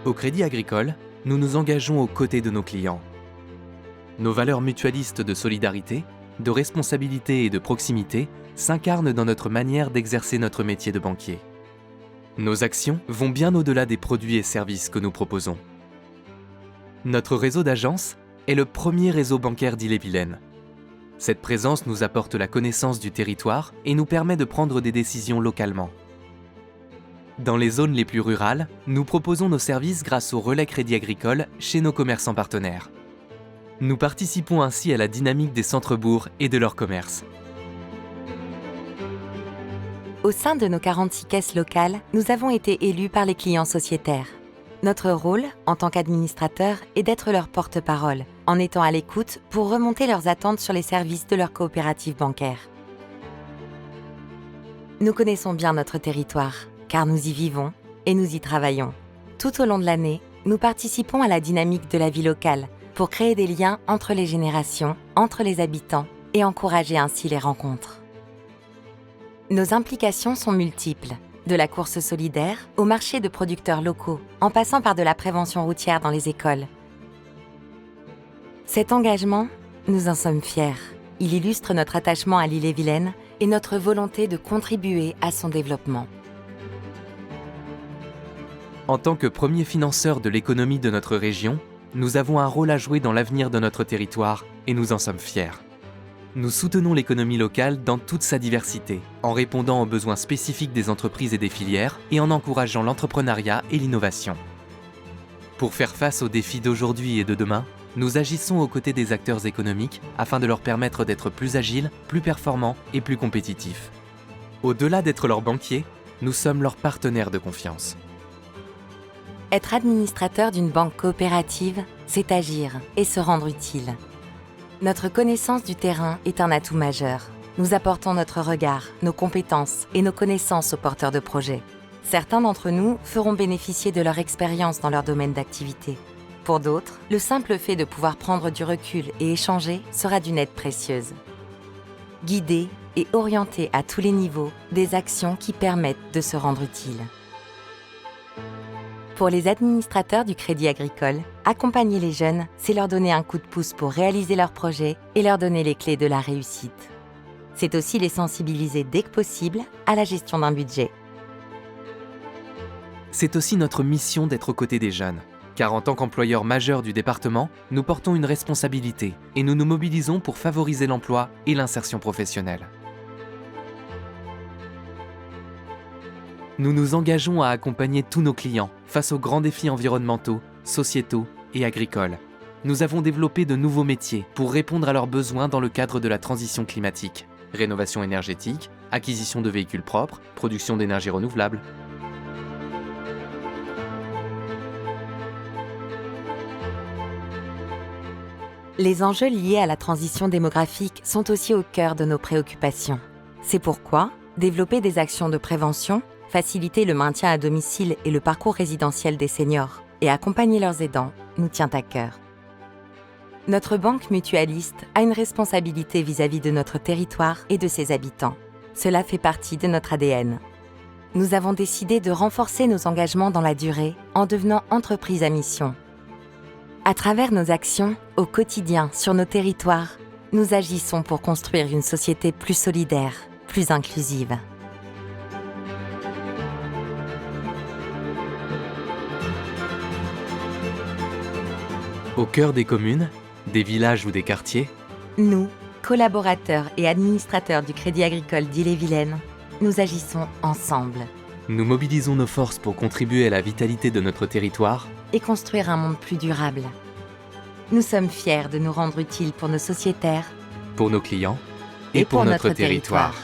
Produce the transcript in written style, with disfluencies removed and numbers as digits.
Au Crédit Agricole, nous nous engageons aux côtés de nos clients. Nos valeurs mutualistes de solidarité, de responsabilité et de proximité s'incarnent dans notre manière d'exercer notre métier de banquier. Nos actions vont bien au-delà des produits et services que nous proposons. Notre réseau d'agences est le premier réseau bancaire d'Ille-et-Vilaine. Cette présence nous apporte la connaissance du territoire et nous permet de prendre des décisions localement. Dans les zones les plus rurales, nous proposons nos services grâce au relais Crédit Agricole chez nos commerçants partenaires. Nous participons ainsi à la dynamique des centres-bourgs et de leur commerce. Au sein de nos 46 caisses locales, nous avons été élus par les clients sociétaires. Notre rôle, en tant qu'administrateur, est d'être leur porte-parole, en étant à l'écoute pour remonter leurs attentes sur les services de leur coopérative bancaire. Nous connaissons bien notre territoire, car nous y vivons et nous y travaillons. Tout au long de l'année, nous participons à la dynamique de la vie locale pour créer des liens entre les générations, entre les habitants et encourager ainsi les rencontres. Nos implications sont multiples, de la course solidaire au marché de producteurs locaux, en passant par de la prévention routière dans les écoles. Cet engagement, nous en sommes fiers. Il illustre notre attachement à l'Ille-et-Vilaine et notre volonté de contribuer à son développement. En tant que premier financeur de l'économie de notre région, nous avons un rôle à jouer dans l'avenir de notre territoire et nous en sommes fiers. Nous soutenons l'économie locale dans toute sa diversité, en répondant aux besoins spécifiques des entreprises et des filières et en encourageant l'entrepreneuriat et l'innovation. Pour faire face aux défis d'aujourd'hui et de demain, nous agissons aux côtés des acteurs économiques afin de leur permettre d'être plus agiles, plus performants et plus compétitifs. Au-delà d'être leurs banquiers, nous sommes leurs partenaires de confiance. Être administrateur d'une banque coopérative, c'est agir et se rendre utile. Notre connaissance du terrain est un atout majeur. Nous apportons notre regard, nos compétences et nos connaissances aux porteurs de projets. Certains d'entre nous feront bénéficier de leur expérience dans leur domaine d'activité. Pour d'autres, le simple fait de pouvoir prendre du recul et échanger sera d'une aide précieuse. Guider et orienter à tous les niveaux des actions qui permettent de se rendre utile. Pour les administrateurs du Crédit Agricole, accompagner les jeunes, c'est leur donner un coup de pouce pour réaliser leurs projets et leur donner les clés de la réussite. C'est aussi les sensibiliser dès que possible à la gestion d'un budget. C'est aussi notre mission d'être aux côtés des jeunes, car en tant qu'employeur majeur du département, nous portons une responsabilité et nous nous mobilisons pour favoriser l'emploi et l'insertion professionnelle. Nous nous engageons à accompagner tous nos clients face aux grands défis environnementaux, sociétaux et agricoles. Nous avons développé de nouveaux métiers pour répondre à leurs besoins dans le cadre de la transition climatique, rénovation énergétique, acquisition de véhicules propres, production d'énergie renouvelable. Les enjeux liés à la transition démographique sont aussi au cœur de nos préoccupations. C'est pourquoi développer des actions de prévention, faciliter le maintien à domicile et le parcours résidentiel des seniors et accompagner leurs aidants nous tient à cœur. Notre banque mutualiste a une responsabilité vis-à-vis de notre territoire et de ses habitants. Cela fait partie de notre ADN. Nous avons décidé de renforcer nos engagements dans la durée en devenant entreprise à mission. À travers nos actions, au quotidien, sur nos territoires, nous agissons pour construire une société plus solidaire, plus inclusive. Au cœur des communes, des villages ou des quartiers, nous, collaborateurs et administrateurs du Crédit Agricole d'Ille-et-Vilaine, nous agissons ensemble. Nous mobilisons nos forces pour contribuer à la vitalité de notre territoire et construire un monde plus durable. Nous sommes fiers de nous rendre utiles pour nos sociétaires, pour nos clients et pour notre territoire.